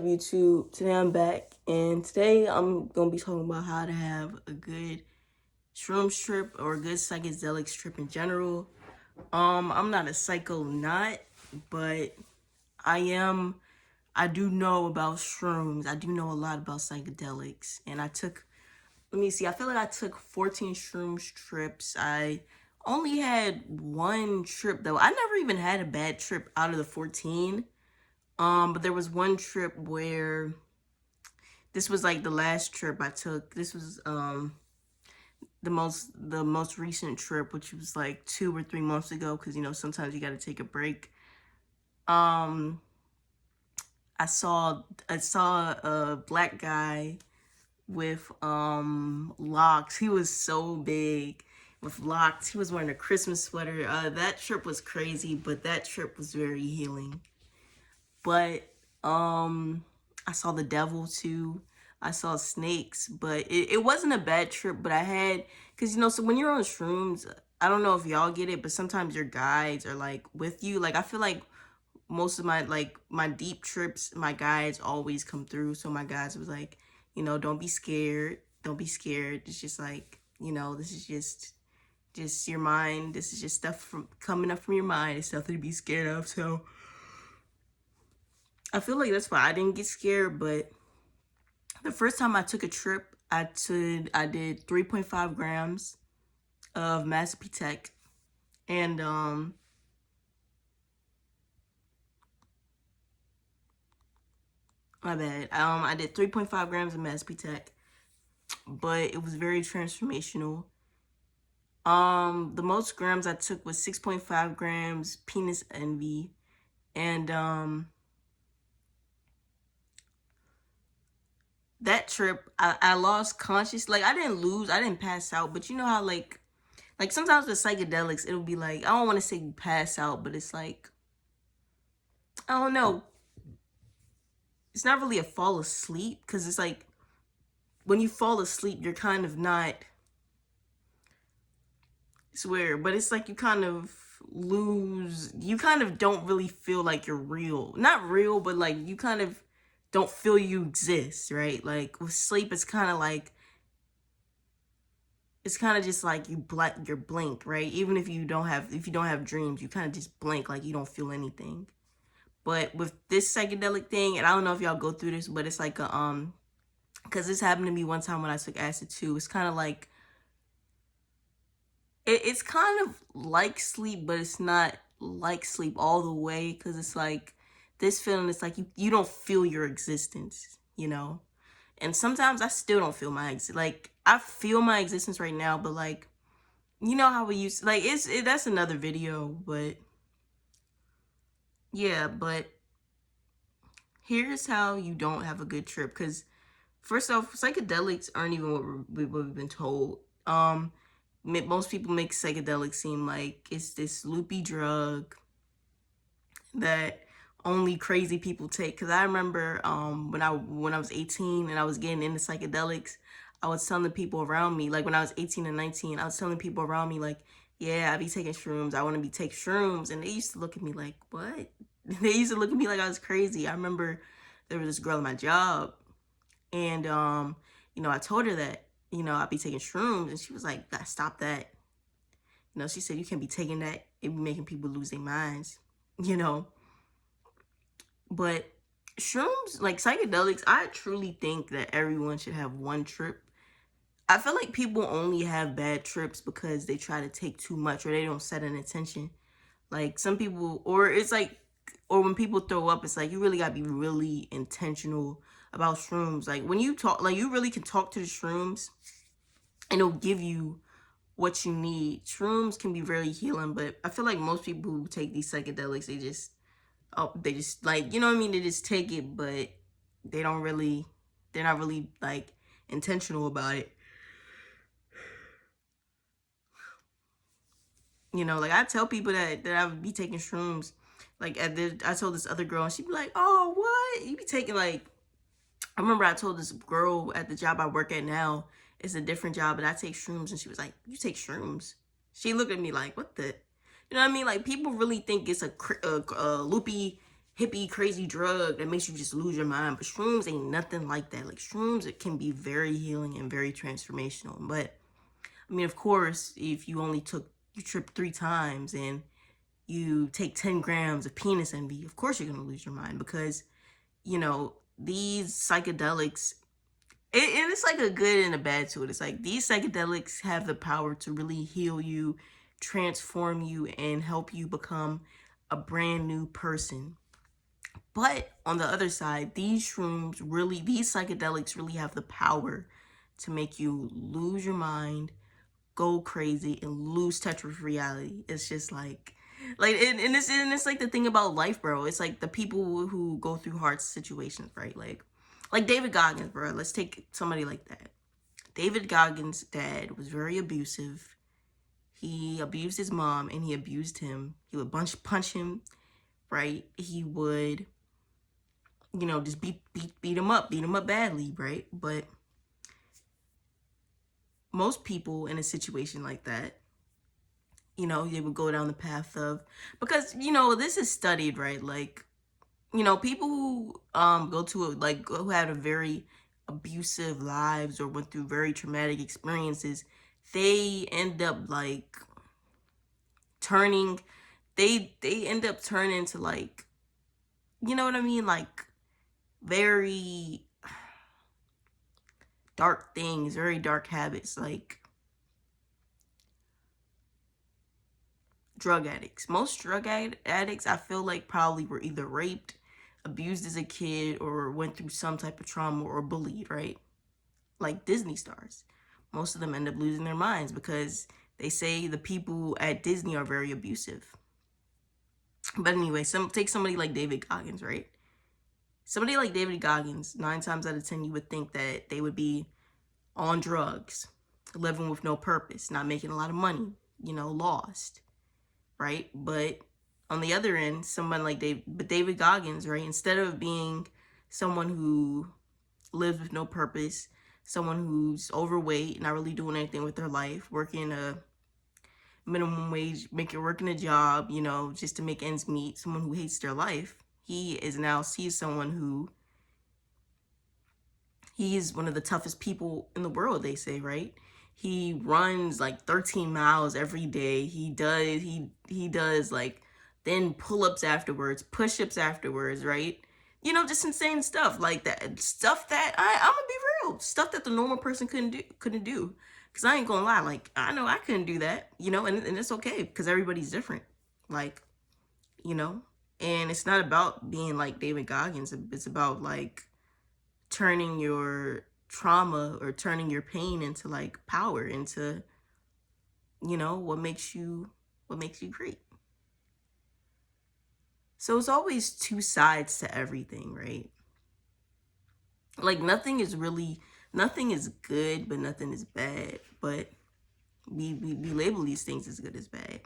YouTube. Today I'm back, and today I'm gonna be talking about how to have a good shrooms trip or a good psychedelics trip in general. I'm not a psychonaut, but I am. I do know about shrooms. I do know a lot about psychedelics, and I took. Let me see. I feel like I took 14 shrooms trips. I only had one trip though. I never even had a bad trip out of the 14. But there was one trip where this was like the last trip I took. This was the most recent trip, which was like 2 or 3 months ago, because sometimes you gotta take a break. Um I saw a black guy with locks. He was so big with locks. He was wearing a Christmas sweater. That trip was crazy, but that trip was very healing. But I saw the devil too. I saw snakes, but it wasn't a bad trip. But I had, because so when you're on shrooms, I don't know if y'all get it, but sometimes your guides are like with you. Like I feel like most of my deep trips, my guides always come through. So my guides was like, don't be scared. Don't be scared. It's just like, this is just your mind. This is just stuff from coming up from your mind. It's nothing to be scared of. So I feel like that's why I didn't get scared. But the first time I took a trip, I did 3.5 grams of Mazepitech, and my bad. I did 3.5 grams of Mazepitech, but it was very transformational. The most grams I took was 6.5 grams penis envy, and that trip I lost conscious. Like I didn't pass out, but you know how like sometimes with psychedelics it'll be like, I don't want to say pass out, but it's like, I don't know, it's not really a fall asleep, because it's like when you fall asleep you're kind of not, it's weird, but it's like you kind of don't really feel like you're real, not real, but like you kind of don't feel you exist, right? Like with sleep it's kind of like, it's kind of just like you're blink, right? Even if you don't have dreams, you kind of just blink, like you don't feel anything. But with this psychedelic thing, and I don't know if y'all go through this, but it's like a because this happened to me one time when I took acid too. It's kind of like it's kind of like sleep, but it's not like sleep all the way, because it's like this feeling. It's like you don't feel your existence, And sometimes I still don't feel my like I feel my existence right now, but like how we used to, like that's another video, but yeah, but here's how you don't have a good trip, because first off, psychedelics aren't even what we've been told. Most people make psychedelics seem like it's this loopy drug that only crazy people take. Because I remember when I was 18 and I was getting into psychedelics, I was telling the people around me, like when I was 18 and 19, I was telling people around me like, yeah, I be taking shrooms. I want to be take shrooms. And they used to look at me like, what? They used to look at me like I was crazy. I remember there was this girl at my job, and I told her that, I'd be taking shrooms, and she was like, gotta stop that. She said, you can't be taking that. It be making people lose their minds, you know. But shrooms, like psychedelics, I truly think that everyone should have one trip. I feel like people only have bad trips because they try to take too much, or they don't set an intention. Like some people, or it's like, or when people throw up, it's like you really gotta be really intentional about shrooms. Like when you talk, like you really can talk to the shrooms and it'll give you what you need. Shrooms can be very healing, but I feel like most people who take these psychedelics, they just like, you know what I mean? They just take it, but they're not really like intentional about it. Like I tell people that I would be taking shrooms. Like I told this other girl, and she'd be like, "Oh, what? You be taking like?" I remember I told this girl at the job I work at now, it's a different job, but I take shrooms, and she was like, "You take shrooms?" She looked at me like, "What the?" You know what I mean? Like people really think it's a loopy hippie crazy drug that makes you just lose your mind. But shrooms ain't nothing like that. Like shrooms, it can be very healing and very transformational. But I mean, of course, if you only took you trip 3 times and you take 10 grams of penis envy, of course you're gonna lose your mind because these psychedelics. And it's like a good and a bad to it. It's like these psychedelics have the power to really heal you, transform you, and help you become a brand new person. But on the other side, these psychedelics really have the power to make you lose your mind, go crazy, and lose touch with reality. It's just and it's like the thing about life, bro. It's like the people who go through hard situations, right? Like David Goggins, bro. Let's take somebody like that. David Goggins' dad was very abusive. He abused his mom and he abused him. He would punch him, right? He would just beat him up badly, right? But most people in a situation like that, they would go down the path of, because, this is studied, right? Like, people who go to who had a very abusive lives or went through very traumatic experiences, they end up like turning, they end up turning to like, you know what I mean? Like very dark things, very dark habits, like drug addicts. Most drug addicts, I feel like, probably were either raped, abused as a kid, or went through some type of trauma or bullied, right? Like Disney stars. Most of them end up losing their minds because they say the people at Disney are very abusive. But anyway, take somebody like David Goggins, right? Somebody like David Goggins, 9 times out of 10, you would think that they would be on drugs, living with no purpose, not making a lot of money, lost, right? But on the other end, someone like David Goggins, right? Instead of being someone who lives with no purpose, someone who's overweight, not really doing anything with their life, working a minimum wage, working a job, just to make ends meet, someone who hates their life, he sees someone who, he's one of the toughest people in the world, they say, right? He runs like 13 miles every day. He does like then pull-ups afterwards, push-ups afterwards, right? Just insane stuff like that. Stuff that I'm gonna be real. Stuff that the normal person couldn't do. Cause I ain't gonna lie, like I know I couldn't do that, and it's okay because everybody's different. Like, and it's not about being like David Goggins. It's about like turning your trauma or turning your pain into like power, into what makes you great. So it's always 2 sides to everything, right? Like nothing is good, but nothing is bad. But we label these things as good as bad.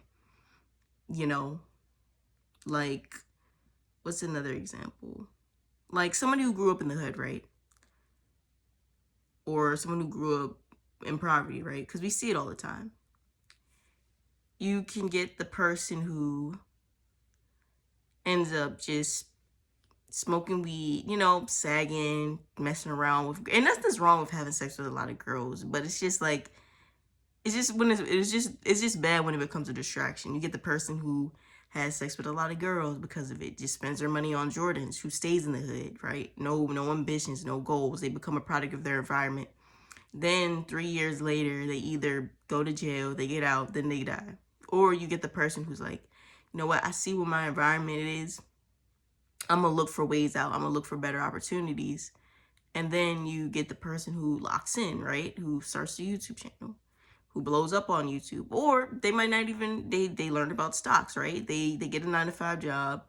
Like what's another example? Like somebody who grew up in the hood, right? Or someone who grew up in poverty, right? Because we see it all the time. You can get the person who ends up just smoking weed, sagging, messing around with, and nothing's wrong with having sex with a lot of girls, but it's just like, it's just bad when it becomes a distraction. You get the person who has sex with a lot of girls because of it, just spends their money on Jordans, who stays in the hood, right? No ambitions, no goals. They become a product of their environment. Then 3 years later, they either go to jail, they get out, then they die. Or you get the person who's like, you know what, I see what my environment is. I'm going to look for ways out. I'm going to look for better opportunities. And then you get the person who locks in, right? Who starts a YouTube channel, who blows up on YouTube. Or they might not even, they learn about stocks, right? They get a 9-to-5 job.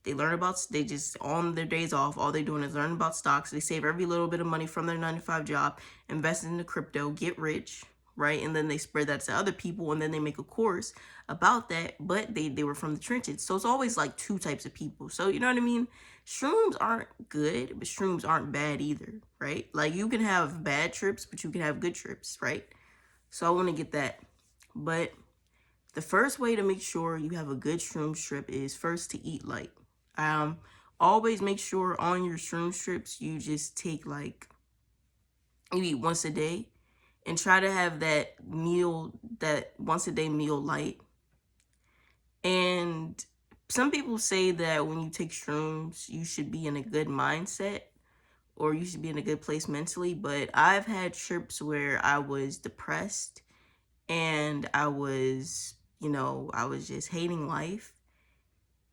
They just, on their days off, all they're doing is learn about stocks. They save every little bit of money from their 9-to-5 job, invest into crypto, get rich, right? And then they spread that to other people, and then they make a course about that, but they were from the trenches. So it's always like 2 types of people. So you know what I mean? Shrooms aren't good, but shrooms aren't bad either, right? Like you can have bad trips, but you can have good trips, right? So I want to get that. But the first way to make sure you have a good shroom trip is first to eat light. always make sure on your shroom strips you just take like, you eat once a day, and try to have that meal, that once a day meal light. And some people say that when you take shrooms, you should be in a good mindset or you should be in a good place mentally. But I've had trips where I was depressed and I was, I was just hating life,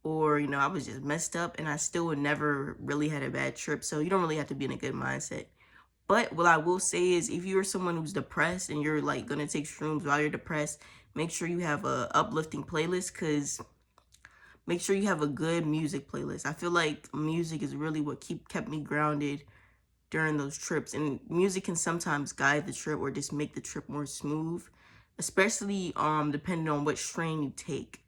or, I was just messed up, and I still would never really had a bad trip. So you don't really have to be in a good mindset. But what I will say is, if you're someone who's depressed and you're like gonna take shrooms while you're depressed, make sure you have a uplifting playlist, because make sure you have a good music playlist. I feel like music is really what kept me grounded during those trips. And music can sometimes guide the trip or just make the trip more smooth, especially depending on what strain you take.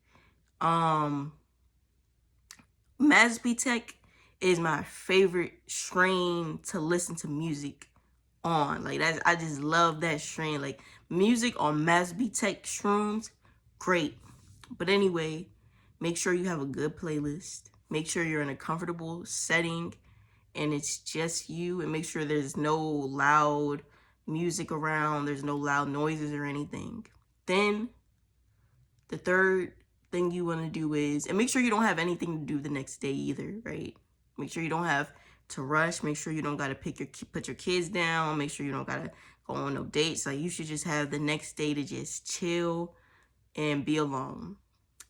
Mazpitech is my favorite strain to listen to music on. Like, that's, I just love that strain. Like, music on Mazpitech shrooms, great. But anyway, make sure you have a good playlist. Make sure you're in a comfortable setting and it's just you, and make sure there's no loud music around, there's no loud noises or anything. Then the third thing you want to do is, and make sure you don't have anything to do the next day either, right? Make sure you don't have to rush. Make sure you don't got to put your kids down. Make sure you don't got to go on no dates. Like, you should just have the next day to just chill and be alone.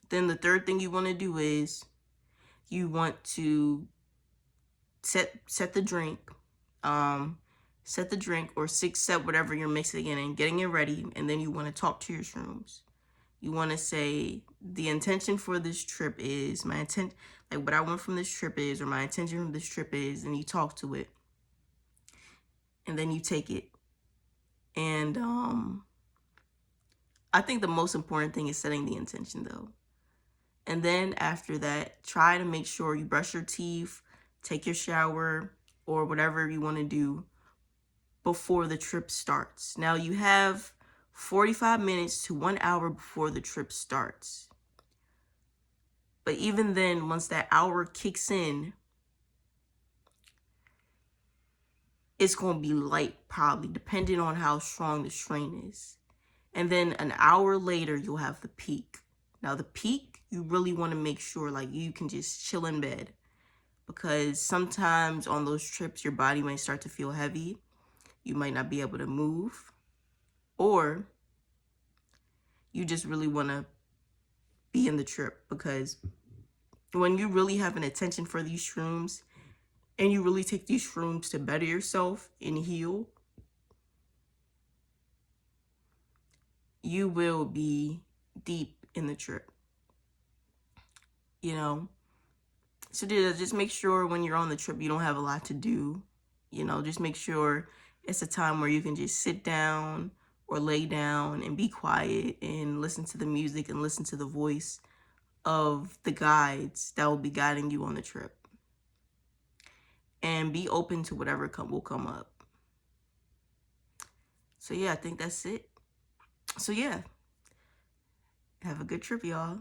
Then the third thing you want to do is you want to set the drink, or set whatever you're mixing in and getting it ready. And then you want to talk to your shrooms. You want to say, the intention for this trip is, my intent, like what I want from this trip is, or my intention from this trip is, and you talk to it. And then you take it. And I think the most important thing is setting the intention though. And then after that, try to make sure you brush your teeth, take your shower, or whatever you want to do before the trip starts. Now you have 45 minutes to 1 hour before the trip starts. But even then, once that hour kicks in, it's going to be light, probably, depending on how strong the strain is. And then an hour later, you'll have the peak. Now, the peak, you really want to make sure like you can just chill in bed, because sometimes on those trips, your body might start to feel heavy. You might not be able to move, or you just really want to be in the trip, because when you really have an intention for these shrooms and you really take these shrooms to better yourself and heal, you will be deep in the trip, So just make sure when you're on the trip, you don't have a lot to do. Just make sure it's a time where you can just sit down or lay down and be quiet and listen to the music and listen to the voice of the guides that will be guiding you on the trip. And be open to whatever will come up. So yeah, I think that's it. So yeah, have a good trip, y'all.